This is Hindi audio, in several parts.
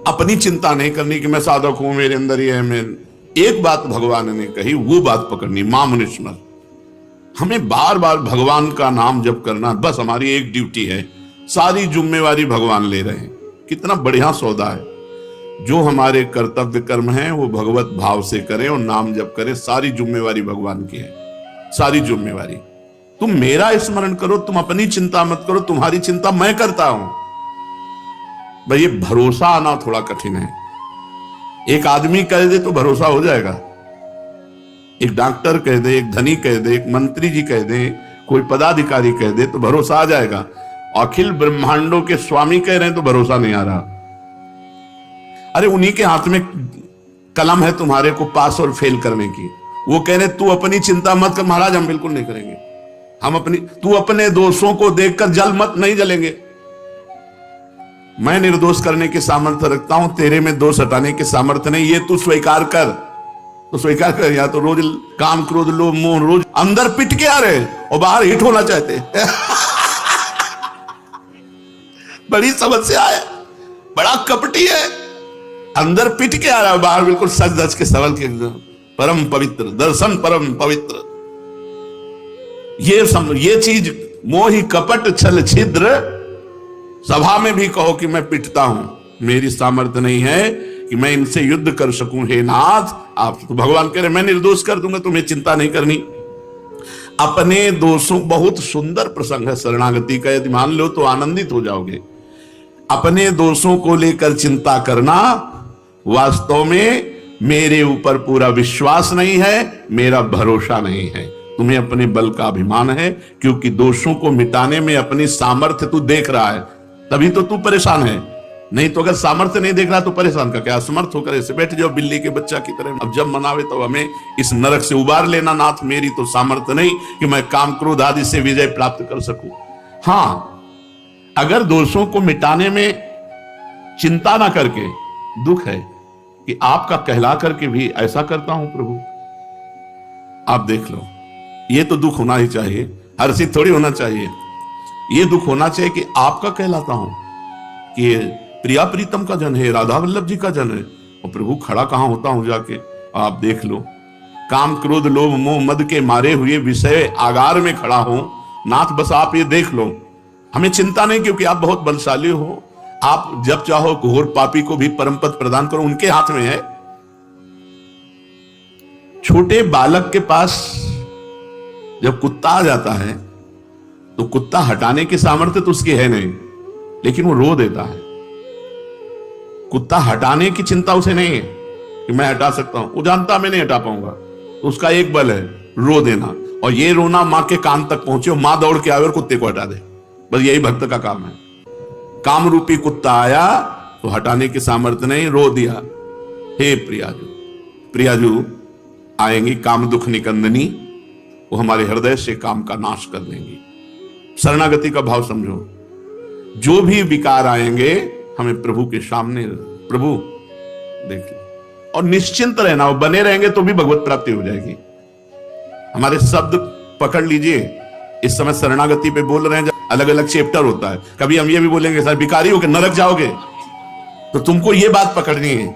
अपनी चिंता नहीं करनी कि मैं साधक हूं, मेरे अंदर ये है। मैं एक बात भगवान ने कही, वो बात पकड़नी, मां मुनिस्मर। हमें बार बार भगवान का नाम जप करना, बस हमारी एक ड्यूटी है। सारी जिम्मेवारी भगवान ले रहे हैं। कितना बढ़िया सौदा है। जो हमारे कर्तव्य कर्म हैं वो भगवत भाव से करें और नाम जप करें। सारी जिम्मेवारी भगवान की है, सारी जिम्मेवारी। तुम मेरा स्मरण करो, तुम अपनी चिंता मत करो, तुम्हारी चिंता मैं करता हूं। भाई ये भरोसा आना थोड़ा कठिन है। एक आदमी कह दे तो भरोसा हो जाएगा, एक डॉक्टर कह दे, एक धनी कह दे, एक मंत्री जी कह दे, कोई पदाधिकारी कह दे तो भरोसा आ जाएगा। अखिल ब्रह्मांडों के स्वामी कह रहे हैं तो भरोसा नहीं आ रहा। अरे उन्हीं के हाथ में कलम है तुम्हारे को पास और फेल करने की। वो कह रहे तू अपनी चिंता मत कर। महाराज हम बिल्कुल नहीं करेंगे। हम तू अपने दोषों को देखकर जल मत, नहीं जलेंगे। मैं निर्दोष करने के सामर्थ्य रखता हूं, तेरे में दोष हटाने के सामर्थ्य नहीं। ये तू स्वीकार कर, तो स्वीकार कर। या तो रोज काम क्रोध लोभ मोह, रोज अंदर पिट के आ रहे और बाहर हिट होना चाहते। बड़ी समस्या है, बड़ा कपटी है। अंदर पिट के आ रहा है, बाहर बिल्कुल सज धज के सवल के परम पवित्र दर्शन, परम पवित्र। ये चीज मोहि कपट छल छिद्र। सभा में भी कहो कि मैं पिटता हूं, मेरी सामर्थ्य नहीं है कि मैं इनसे युद्ध कर सकूं। हे नाथ, आप तो भगवान कह रहे मैं निर्दोष कर दूंगा, तुम्हें चिंता नहीं करनी। अपने दोषों, बहुत सुंदर प्रसंग है शरणागति का, यदि मान लो तो आनंदित हो जाओगे। अपने दोषों को लेकर चिंता करना, वास्तव में मेरे ऊपर पूरा विश्वास नहीं है, मेरा भरोसा नहीं है। तुम्हें अपने बल का अभिमान है, क्योंकि दोषों को मिटाने में अपनी सामर्थ्य तू देख रहा है, तभी तो तू परेशान है। नहीं तो अगर सामर्थ्य नहीं देख रहा तो परेशान का क्या। असमर्थ होकर ऐसे बैठ जाओ बिल्ली के बच्चा की तरह। अब जब मनावे तो हमें इस नरक से उबार लेना नाथ। मेरी तो सामर्थ्य नहीं कि मैं काम क्रोध आदि से विजय प्राप्त कर सकूं। हाँ, अगर दोषों को मिटाने में चिंता ना करके, दुख है कि आपका कहला करके भी ऐसा करता हूं प्रभु, आप देख लो। ये तो दुख होना ही चाहिए, हर्षित थोड़ी होना चाहिए। ये दुख होना चाहिए कि आपका कहलाता हूं कि प्रिया प्रीतम का जन है, राधा वल्लभ जी का जन है, और प्रभु खड़ा कहां होता हूं जाके। आप देख लो, काम क्रोध लोभ मोह मद के मारे हुए विषय आगार में खड़ा हूं नाथ। बस आप ये देख लो, हमें चिंता नहीं, क्योंकि आप बहुत बलशाली हो। आप जब चाहो घोर पापी को भी परम पद प्रदान करो, उनके हाथ में है। छोटे बालक के पास जब कुत्ता आ जाता है तो कुत्ता हटाने की सामर्थ्य तो उसकी है नहीं, लेकिन वो रो देता है। कुत्ता हटाने की चिंता उसे नहीं है कि मैं हटा सकता हूं, वो जानता मैं नहीं हटा पाऊंगा। तो उसका एक बल है, रो देना। और ये रोना मां के कान तक पहुंचे और मां दौड़ के आवे और कुत्ते को हटा दे। बस यही भक्त का काम है। काम रूपी कुत्ता आया तो हटाने की सामर्थ्य नहीं, रो दिया। हे प्रियाजू, प्रियाजू आएंगी काम दुख निकंदनी, वो हमारे हृदय से काम का नाश कर देंगी। शरणागति का भाव समझो। जो भी विकार आएंगे हमें प्रभु के सामने, प्रभु देख लो, और निश्चिंत रहना। वो बने रहेंगे तो भी भगवत प्राप्ति हो जाएगी। हमारे शब्द पकड़ लीजिए। इस समय शरणागति पे बोल रहे हैं, अलग अलग चैप्टर होता है। कभी हम ये भी बोलेंगे सर भिखारी होकर नरक जाओगे, तो तुमको ये बात पकड़नी है।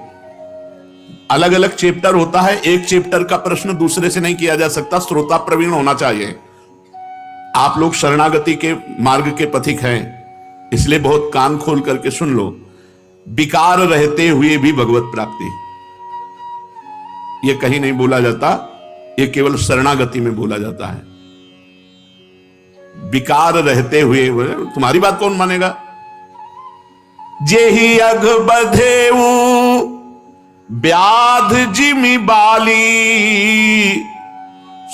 अलग अलग चैप्टर होता है, एक चैप्टर का प्रश्न दूसरे से नहीं किया जा सकता। श्रोता प्रवीण होना चाहिए। आप लोग शरणागति के मार्ग के पथिक हैं, इसलिए बहुत कान खोल करके सुन लो। विकार रहते हुए भी भगवत प्राप्ति, यह कहीं नहीं बोला जाता, यह केवल शरणागति में बोला जाता है। विकार रहते हुए, तुम्हारी बात कौन मानेगा। जेहि अघ बधेऊ व्याध जिमि बाली,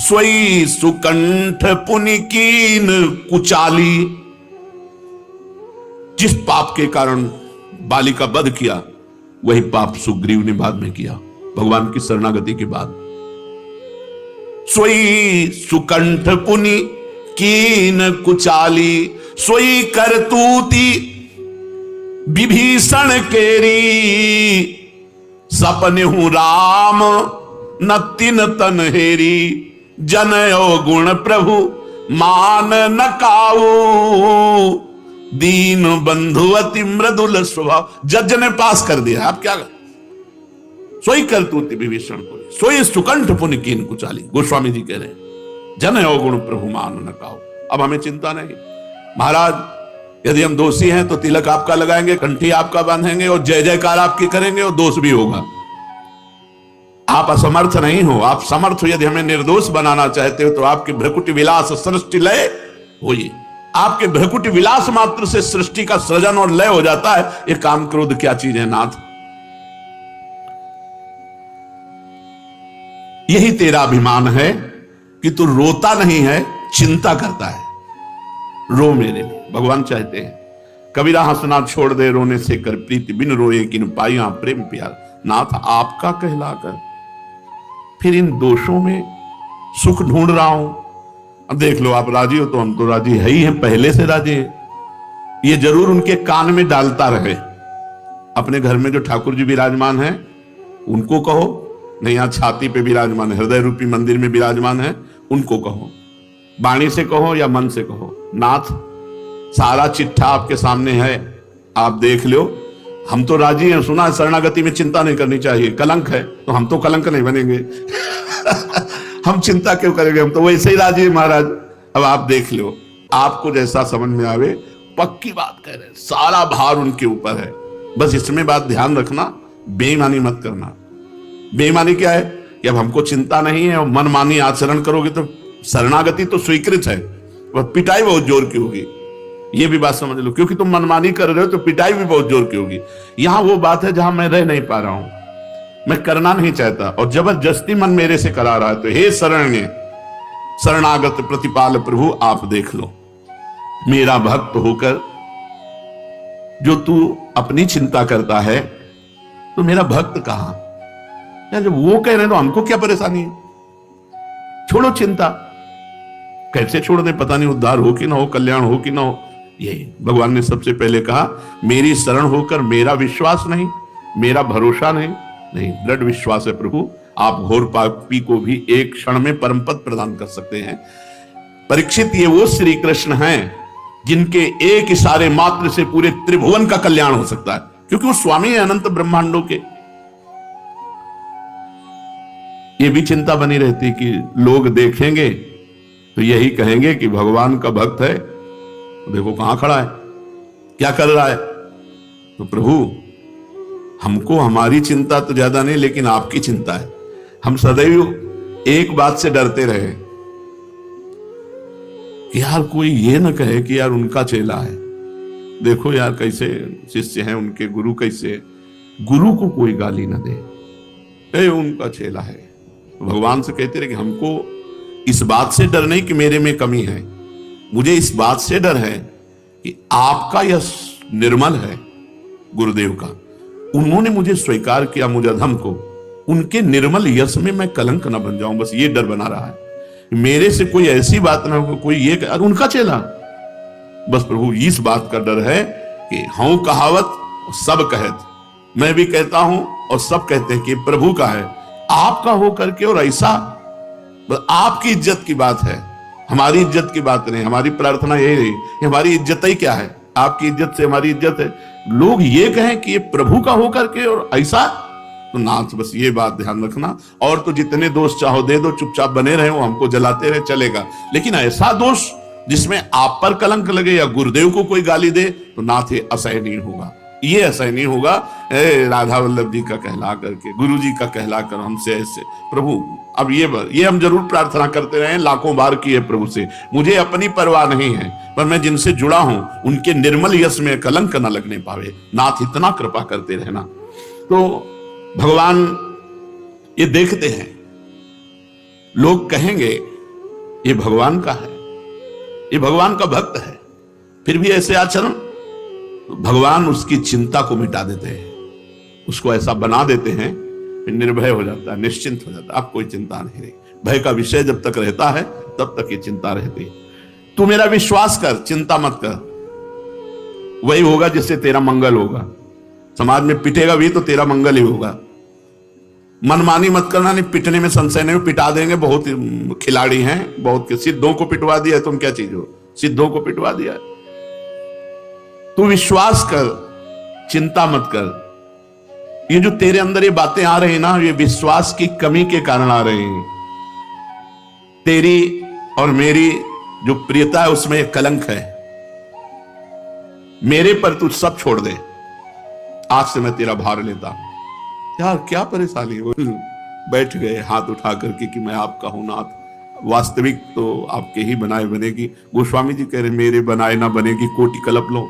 सोई सुकंठ पुनि कीन कुचाली। जिस पाप के कारण बाली का वध किया, वही पाप सुग्रीव ने बाद में किया, भगवान की शरणागति के बाद। सोई सुकंठ पुनि कीन कुचाली, सोई करतूती विभीषण केरी। सपने हूं राम न तिन तन हेरी, जनयो गुण प्रभु मान न काऊ। दीन बंधु अति मृदुल स्वभाव। जज ने पास कर दिया, आप क्या कर? सोई करतूत विभीषण को, सोई सुकंठ पुन कीन कुचाली। गोस्वामी जी कह रहे हैं, जन अवगुण प्रभु मान न काहू। अब हमें चिंता नहीं महाराज, यदि हम दोषी हैं तो तिलक आपका लगाएंगे, कंठी आपका बांधेंगे और जय जयकार आपकी करेंगे और दोष भी होगा। आप असमर्थ नहीं हो, आप समर्थ हो। यदि हमें निर्दोष बनाना चाहते हो तो आपके भ्रकुटी विलास सृष्टि लय होइए। आपके भ्रकुटी विलास मात्र से सृष्टि का सृजन और लय हो जाता है। ये काम क्रोध क्या चीज है नाथ? यही तेरा अभिमान है कि तू रोता नहीं है, चिंता करता है। रो मेरे लिए, भगवान चाहते हैं। कबीरा हंसना छोड़ दे, रोने से कर प्रीति, बिन रोए किन पाइया प्रेम प्यार। नाथ आपका कहलाकर फिर इन दोषों में सुख ढूंढ रहा हूं। अब देख लो, आप राजी हो तो हम तो राजी है ही हैं, पहले से राजी है। ये जरूर उनके कान में डालता रहे। अपने घर में जो ठाकुर जी विराजमान है उनको कहो, नहीं यहाँ छाती पे विराजमान है, हृदय रूपी मंदिर में विराजमान है, उनको कहो। वाणी से कहो या मन से कहो, नाथ सारा चिट्ठा आपके सामने है, आप देख लो। हम तो राजी हैं। सुना है शरणागति में चिंता नहीं करनी चाहिए, कलंक है, तो हम तो कलंक नहीं बनेंगे। हम चिंता क्यों करेंगे, हम तो वैसे ही राजी हैं महाराज। अब आप देख लो, आपको जैसा समझ में आवे। पक्की बात कह रहे हैं, सारा भार उनके ऊपर है। बस इसमें बात ध्यान रखना, बेईमानी मत करना। बेईमानी क्या है कि अब हमको चिंता नहीं है और मनमानी आचरण करोगे तो शरणागति तो स्वीकृत है, वह पिटाई बहुत जोर की होगी। ये भी बात समझ लो, क्योंकि तुम मनमानी कर रहे हो तो पिटाई भी बहुत जोर की होगी। यहां वो बात है जहां मैं रह नहीं पा रहा हूं, मैं करना नहीं चाहता और जबरदस्ती मन मेरे से करा रहा है। तो हे शरण्य शरणागत प्रतिपाल प्रभु, आप देख लो। मेरा भक्त होकर जो तू अपनी चिंता करता है, तो मेरा भक्त कहां? यार जब वो कह रहे हैं तो हमको क्या परेशानी है? छोड़ो चिंता। कैसे छोड़ दे पता नहीं, उद्धार हो कि ना हो, कल्याण हो कि ना हो। यही भगवान ने सबसे पहले कहा, मेरी शरण होकर मेरा विश्वास नहीं, मेरा भरोसा नहीं, दृढ़ विश्वास है प्रभु। आप घोर पापी को भी एक क्षण में परम पद प्रदान कर सकते हैं। परीक्षित, ये वो श्री कृष्ण हैं जिनके एक इशारे मात्र से पूरे त्रिभुवन का कल्याण हो सकता है, क्योंकि वो स्वामी है अनंत ब्रह्मांडों के। ये भी चिंता बनी रहती कि लोग देखेंगे तो यही कहेंगे कि भगवान का भक्त है, तो देखो कहां खड़ा है, क्या कर रहा है। तो प्रभु, हमको हमारी चिंता तो ज्यादा नहीं, लेकिन आपकी चिंता है। हम सदैव एक बात से डरते रहे कि यार कोई ये ना कहे कि यार उनका चेला है, देखो यार कैसे शिष्य हैं उनके, गुरु कैसे, गुरु को कोई गाली ना दे, उनका चेला है। भगवान से कहते रहे कि हमको इस बात से डर नहीं कि मेरे में कमी है, मुझे इस बात से डर है कि आपका यश निर्मल है, गुरुदेव का। उन्होंने मुझे स्वीकार किया, मुझे अधम को, उनके निर्मल यश में मैं कलंक ना बन जाऊं। बस ये डर बना रहा है, मेरे से कोई ऐसी बात ना हो, कोई ये उनका चेला। बस प्रभु इस बात का डर है कि हूं कहावत सब कहत, मैं भी कहता हूं और सब कहते हैं कि प्रभु का है, आपका हो करके। और ऐसा आपकी इज्जत की बात है, हमारी इज्जत की बात नहीं। हमारी प्रार्थना यही रही, हमारी इज्जत ही क्या है, आपकी इज्जत से हमारी इज्जत है। लोग ये कहें कि ये प्रभु का हो करके और ऐसा, तो नाथ बस ये बात ध्यान रखना। और तो जितने दोष चाहो दे दो, चुपचाप बने रहे, वो हमको जलाते रहे, चलेगा। लेकिन ऐसा दोष जिसमें आप पर कलंक लगे या गुरुदेव को कोई गाली दे, तो नाथ ये असहनीय होगा, ये असहनीय होगा। राधा वल्लभ जी का कहला करके, गुरु जी का कहला कर हमसे ऐसे। प्रभु अब ये हम जरूर प्रार्थना करते रहे, लाखों बार की है प्रभु से, मुझे अपनी परवाह नहीं है, पर मैं जिनसे जुड़ा हूं उनके निर्मल यश में कलंक न लगने पावे। नाथ इतना कृपा करते रहना। तो भगवान ये देखते हैं, लोग कहेंगे ये भगवान का है, ये भगवान का भक्त है, फिर भी ऐसे आचरण। भगवान उसकी चिंता को मिटा देते हैं, उसको ऐसा बना देते हैं, फिर निर्भय हो जाता है, निश्चिंत हो जाता है। अब कोई चिंता नहीं रही। भय का विषय जब तक रहता है तब तक ये चिंता रहती है। तू मेरा विश्वास कर, चिंता मत कर, वही होगा जिससे तेरा मंगल होगा। समाज में पिटेगा भी तो तेरा मंगल ही होगा। मनमानी मत करना, नहीं पिटने में संशय नहीं, पिटा देंगे। बहुत खिलाड़ी हैं, बहुत सिद्धों को पिटवा दिया, तुम क्या चीज हो, सिद्धों को पिटवा दिया। तू विश्वास कर, चिंता मत कर। ये जो तेरे अंदर ये बातें आ रही ना, ये विश्वास की कमी के कारण आ रही हैं। तेरी और मेरी जो प्रियता है उसमें एक कलंक है। मेरे पर तू सब छोड़ दे, आज से मैं तेरा भार लेता हूं। यार क्या परेशानी है। बैठ गए हाथ उठा करके कि मैं आपका हूं नाथ। वास्तविक तो आपके ही बनाए बनेगी। गोस्वामी जी कह रहे मेरे बनाए ना बनेगी कोटि कल्प लो,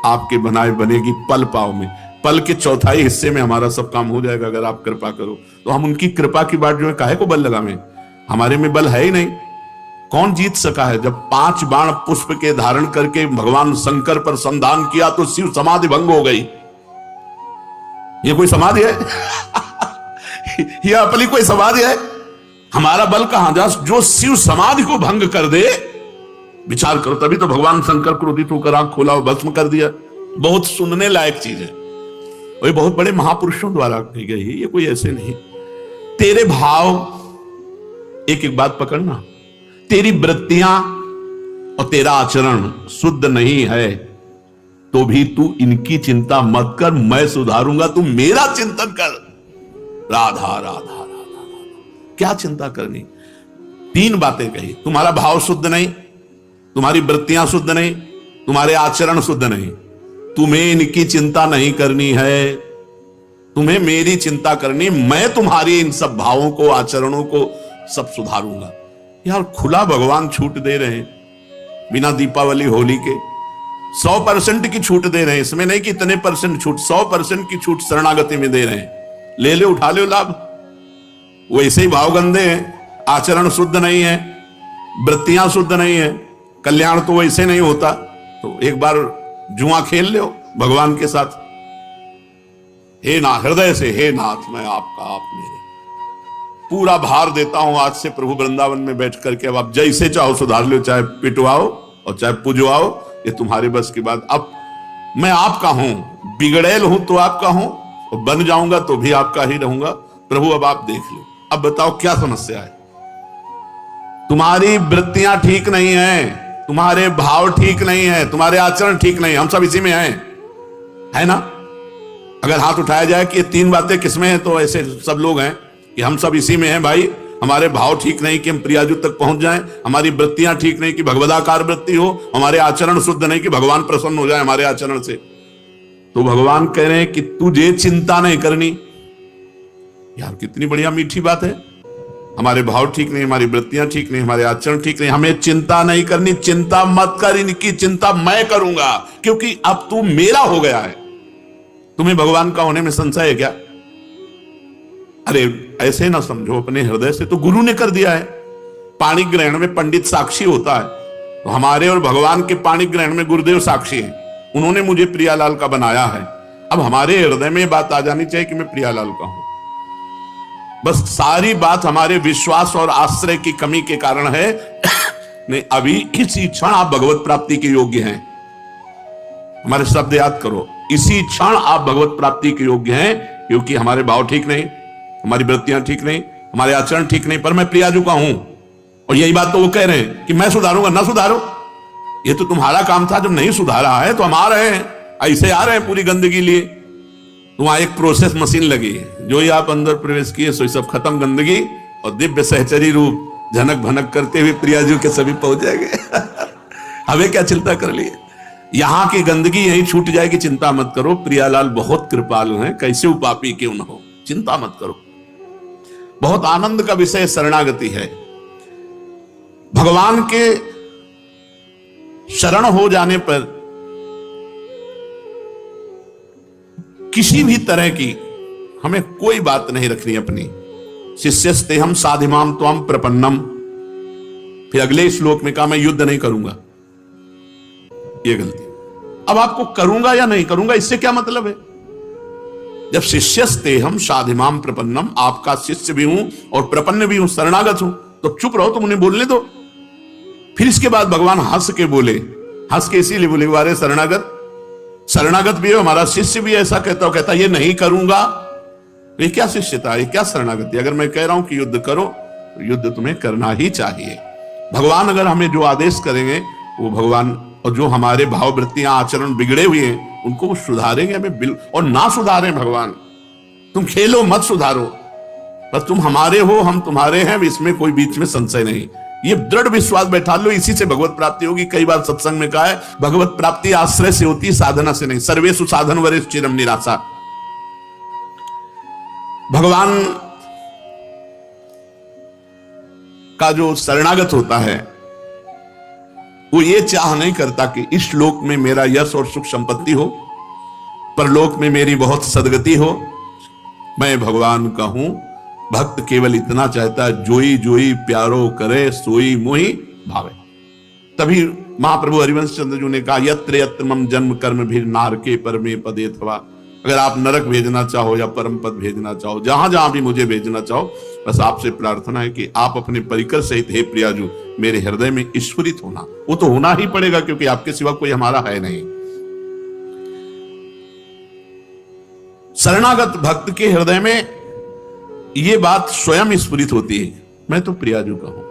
आपके बनाए बनेगी पल पाव में। पल के चौथाई हिस्से में हमारा सब काम हो जाएगा अगर आप कृपा करो तो। हम उनकी कृपा की बात जो है काहे को बल लगावें, हमारे में बल है ही नहीं। कौन जीत सका है? जब 5 बाण पुष्प के धारण करके भगवान शंकर पर संधान किया तो शिव समाधि भंग हो गई। ये कोई समाधि है? यह अपनी कोई समाधि है? हमारा बल कहां जा जो शिव समाधि को भंग कर दे। विचार करो, तभी तो भगवान शंकर क्रोधित होकर आंख खोला और भस्म कर दिया। बहुत सुनने लायक चीज है, वही बहुत बड़े महापुरुषों द्वारा कही गई है, ये कोई ऐसे नहीं। तेरे भाव, एक एक बात पकड़ना, तेरी वृत्तियां और तेरा आचरण शुद्ध नहीं है तो भी तू इनकी चिंता मत कर, मैं सुधारूंगा, तू मेरा चिंतन कर। राधा राधा राधा राधा, क्या चिंता करनी? 3 बातें कही। तुम्हारा भाव शुद्ध नहीं, तुम्हारी वृत्तियां शुद्ध नहीं, तुम्हारे आचरण शुद्ध नहीं, तुम्हें इनकी चिंता नहीं करनी है, तुम्हें मेरी चिंता करनी। मैं तुम्हारी इन सब भावों को, आचरणों को सब सुधारूंगा। यार खुला भगवान छूट दे रहे हैं, बिना दीपावली होली के 100% की छूट दे रहे हैं। इसमें नहीं कि इतने परसेंट छूट, 100% की छूट शरणागति में दे रहे हैं। ले लो, उठा लो लाभ। वैसे ही भाव गंदे हैं, आचरण शुद्ध नहीं है, वृत्तियां शुद्ध नहीं है, कल्याण तो वैसे नहीं होता। तो एक बार जुआ खेल लो भगवान के साथ। हे ना, हृदय से हे नाथ मैं आपका, आप मेरे, पूरा भार देता हूं आज से प्रभु वृंदावन में बैठ करके। अब आप जैसे चाहो सुधार लो, चाहे पिटवाओ और चाहे पुजवाओ, ये तुम्हारे बस की बात। अब मैं आपका हूं, बिगड़ेल हूं तो आपका हूं, और बन जाऊंगा तो भी आपका ही रहूंगा। प्रभु अब आप देख लो, अब बताओ क्या समस्या है? तुम्हारी वृत्तियां ठीक नहीं है, तुम्हारे भाव ठीक नहीं है, तुम्हारे आचरण ठीक नहीं है। हम सब इसी में हैं, है ना? अगर हाथ उठाया जाए कि ये 3 बातें किसमें हैं, तो ऐसे सब लोग हैं कि हम सब इसी में हैं भाई। हमारे भाव ठीक नहीं कि हम प्रियाजू तक पहुंच जाएं, हमारी वृत्तियां ठीक नहीं कि भगवदाकार वृत्ति हो, हमारे आचरण शुद्ध नहीं कि भगवान प्रसन्न हो जाए हमारे आचरण से। तो भगवान कह रहे हैं कि तुझे चिंता नहीं करनी। यार कितनी बढ़िया मीठी बात है। हमारे भाव ठीक नहीं, हमारी वृत्तियां ठीक नहीं, हमारे आचरण ठीक नहीं, हमें चिंता नहीं करनी। चिंता मत कर, इनकी चिंता मैं करूंगा, क्योंकि अब तू मेरा हो गया है। तुम्हें भगवान का होने में संशय है क्या? अरे ऐसे ना समझो, अपने हृदय से तो गुरु ने कर दिया है। पाणी ग्रहण में पंडित साक्षी होता है, तो हमारे और भगवान के पाणी ग्रहण में गुरुदेव साक्षी हैं। उन्होंने मुझे प्रियालाल का बनाया है। अब हमारे हृदय में बात आ जानी चाहिए कि मैं प्रियालाल का हूं। बस सारी बात हमारे विश्वास और आश्रय की कमी के कारण है। नहीं, अभी इसी क्षण आप भगवत प्राप्ति के योग्य हैं। हमारे शब्द याद करो, इसी क्षण आप भगवत प्राप्ति के योग्य हैं, क्योंकि हमारे भाव ठीक नहीं, हमारी वृत्तियां ठीक नहीं, हमारे आचरण ठीक नहीं, पर मैं प्रियाजू का हूं। और यही बात तो वो कह रहे हैं कि मैं सुधारूंगा। ना सुधारो, ये तो तुम्हारा काम था। जब नहीं सुधारा है तो हम आ रहे हैं, ऐसे आ रहे हैं पूरी गंदगी लिए। तो वहां एक प्रोसेस मशीन लगी है, जो ही आप अंदर प्रवेश किए सो सब खत्म गंदगी, और दिव्य सहचरी रूप झनक भनक करते हुए प्रियाजू के सभी पहुंच जाएंगे। हमें क्या चिंता कर लिए, यहां की गंदगी यहीं छूट जाएगी। चिंता मत करो, प्रियालाल बहुत कृपालु हैं, कैसे उपापी क्यों न हो, चिंता मत करो। बहुत आनंद का विषय शरणागति है। भगवान के शरण हो जाने पर किसी भी तरह की हमें कोई बात नहीं रखनी अपनी। शिष्यस्तेहम साधिमाम त्वम प्रपन्नम। फिर अगले श्लोक में कहा मैं युद्ध नहीं करूंगा, यह गलती। अब आपको करूंगा या नहीं करूंगा इससे क्या मतलब है? जब शिष्यस्तेहम साधिमाम प्रपन्नम, आपका शिष्य भी हूं और प्रपन्न भी हूं, शरणागत हूं, तो चुप रहो, तुम उन्हें बोलने दो। फिर इसके बाद भगवान हंस के बोले, हंस के इसीलिए बोले वारे शरणागत भी है, हमारा शिष्य भी ऐसा कहता ये नहीं करूंगा। ये क्या शिष्यता, ये क्या शरणागति? अगर मैं कह रहा हूं कि युद्ध करो, तो युद्ध तुम्हें करना ही चाहिए। भगवान अगर हमें जो आदेश करेंगे वो भगवान और जो हमारे भाव वृत्तियां आचरण बिगड़े हुए हैं उनको वो सुधारेंगे हमें, और ना सुधारें भगवान, तुम खेलो मत सुधारो, पर तुम हमारे हो हम तुम्हारे हैं, इसमें कोई बीच में संशय नहीं। ये दृढ़ विश्वास बैठा लो, इसी से भगवत प्राप्ति होगी। कई बार सत्संग में कहा है भगवत प्राप्ति आश्रय से होती, साधना से नहीं। सर्वेषु साधन वरेषु चिरम निराशा। भगवान का जो शरणागत होता है वो ये चाह नहीं करता कि इस लोक में मेरा यश और सुख संपत्ति हो, परलोक में मेरी बहुत सदगति हो। मैं भगवान का हूं। भक्त केवल इतना चाहता है, जोई जोई प्यारो करे सोई मोहि भावे। तभी महाप्रभु हरिवंश चंद्र जी ने कहा, यत्र यत्र मम जन्म कर्म भी नारके परमे पदे थवा। अगर आप नरक भेजना चाहो या परम पद भेजना चाहो, जहां जहां भी मुझे भेजना चाहो, बस आपसे प्रार्थना है कि आप अपने परिकर सहित हे प्रियाजू मेरे हृदय में ईश्वरित होना। वो तो होना ही पड़ेगा, क्योंकि आपके सिवा कोई हमारा है नहीं। शरणागत भक्त के हृदय में ये बात स्वयं स्फुरित होती है, मैं तो प्रियाजू का हूं,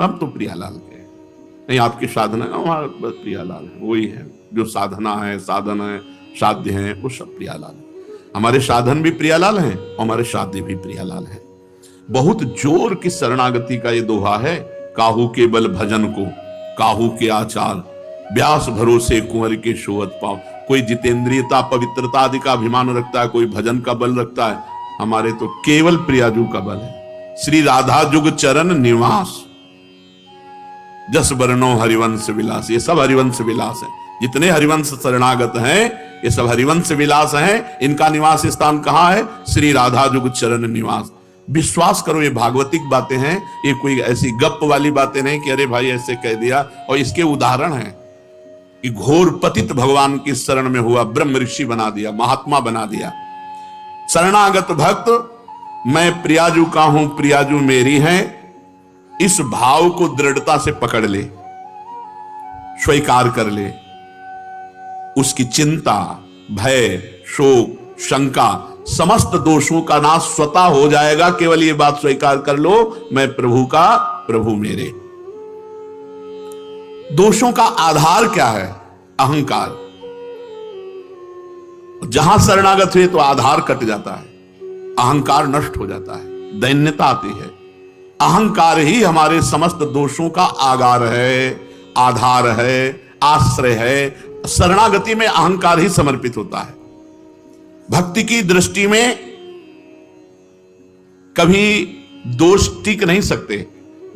हम तो प्रियालाल के नहीं। आपकी साधना हमारा बस प्रियालाल है, वही है जो साधना है, साधन है, साध्य है, वो सब प्रियालाल है। हमारे साधन भी प्रियालाल हैं और हमारे साध्य भी प्रियालाल हैं। बहुत जोर की शरणागति का ये दोहा है, काहू के बल भजन को काहू के आचार, व्यास भरोसे कुंवर के शोहत पाओ। कोई जितेंद्रियता पवित्रता आदि का अभिमान रखता है, कोई भजन का बल रखता है, हमारे तो केवल प्रियाजू का बल है। श्री राधा जुग चरण निवास, जस वर्णो हरिवंश विलास। ये सब हरिवंश विलास है। जितने हरिवंश शरणागत हैं ये सब हरिवंश विलास हैं। इनका निवास स्थान कहां है? श्री राधा जुग चरण निवास। विश्वास करो ये भागवतिक बातें हैं, ये कोई ऐसी गप वाली बातें नहीं कि अरे भाई ऐसे कह दिया। और इसके उदाहरण हैं कि घोर पतित भगवान की शरण में हुआ, ब्रह्म ऋषि बना दिया, महात्मा बना दिया। शरणागत भक्त मैं प्रियाजू का हूं, प्रियाजू मेरी है, इस भाव को दृढ़ता से पकड़ ले, स्वीकार कर ले। उसकी चिंता, भय, शोक, शंका, समस्त दोषों का नाश स्वतः हो जाएगा। केवल ये बात स्वीकार कर लो, मैं प्रभु का, प्रभु मेरे। दोषों का आधार क्या है? अहंकार। जहां शरणागत हुए तो आधार कट जाता है, अहंकार नष्ट हो जाता है, दैन्यता आती है। अहंकार ही हमारे समस्त दोषों का आगार है, आधार है, आश्रय है। शरणागति में अहंकार ही समर्पित होता है। भक्ति की दृष्टि में कभी दोष टिक नहीं सकते।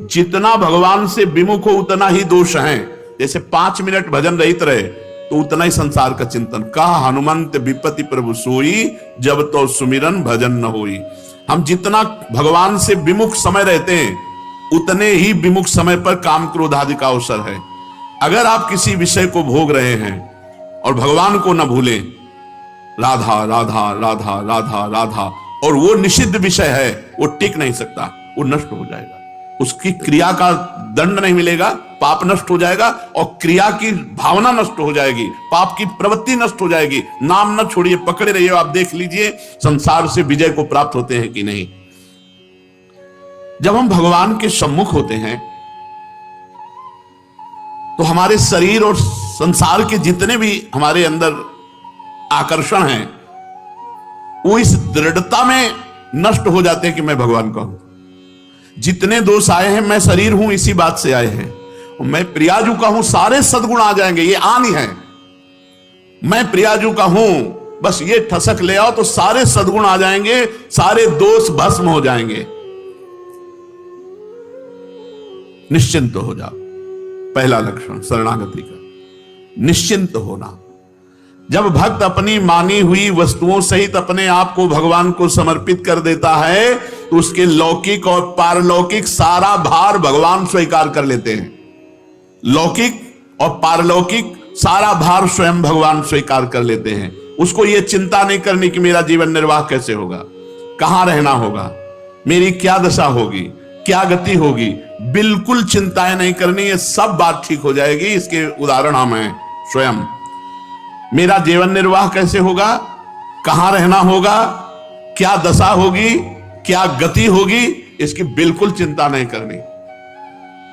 जितना भगवान से विमुख हो उतना ही दोष है। जैसे 5 मिनट भजन रहित रहे तो उतना ही संसार का चिंतन। कहा हनुमंत विपति प्रभु सोई, जब तो सुमिरन भजन न होई। हम जितना भगवान से विमुख समय रहते हैं उतने ही विमुख समय पर काम क्रोध आदि का अवसर है। अगर आप किसी विषय को भोग रहे हैं और भगवान को न भूलें, राधा राधा राधा राधा राधा, और वो निषिद्ध विषय है, वो टिक नहीं सकता, वो नष्ट हो जाएगा। उसकी क्रिया का दंड नहीं मिलेगा, पाप नष्ट हो जाएगा और क्रिया की भावना नष्ट हो जाएगी, पाप की प्रवृत्ति नष्ट हो जाएगी। नाम न छोड़िए, पकड़े रहिए। आप देख लीजिए संसार से विजय को प्राप्त होते हैं कि नहीं। जब हम भगवान के सम्मुख होते हैं तो हमारे शरीर और संसार के जितने भी हमारे अंदर आकर्षण हैं वो इस दृढ़ता में नष्ट हो जाते हैं कि मैं भगवान का हूं। जितने दोष आए हैं मैं शरीर हूं इसी बात से आए हैं, और मैं प्रियाजू का हूं, सारे सद्गुण आ जाएंगे। ये आन ही है, मैं प्रियाजू का हूं, बस ये ठसक ले आओ तो सारे सद्गुण आ जाएंगे, सारे दोष भस्म हो जाएंगे। निश्चिंत हो जाओ। पहला लक्षण शरणागति का, निश्चिंत होना। जब भक्त अपनी मानी हुई वस्तुओं सहित अपने आप को भगवान को समर्पित कर देता है तो उसके लौकिक और पारलौकिक सारा भार भगवान स्वीकार कर लेते हैं। लौकिक और पारलौकिक सारा भार स्वयं भगवान स्वीकार कर लेते हैं। उसको यह चिंता नहीं करनी कि मेरा जीवन निर्वाह कैसे होगा, कहां रहना होगा, मेरी क्या दशा होगी, क्या गति होगी। बिल्कुल चिंताएं नहीं करनी, ये सब बात ठीक हो जाएगी। इसके उदाहरण हम हैं स्वयं। मेरा जीवन निर्वाह कैसे होगा, कहां रहना होगा, क्या दशा होगी, क्या गति होगी, इसकी बिल्कुल चिंता नहीं करनी।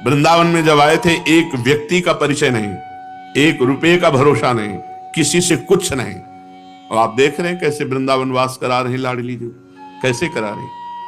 वृंदावन में जब आए थे एक व्यक्ति का परिचय नहीं, एक रुपए का भरोसा नहीं, किसी से कुछ नहीं। और आप देख रहे हैं कैसे वृंदावन वास करा रहे हैं लाडली जी, कैसे करा रहे हैं।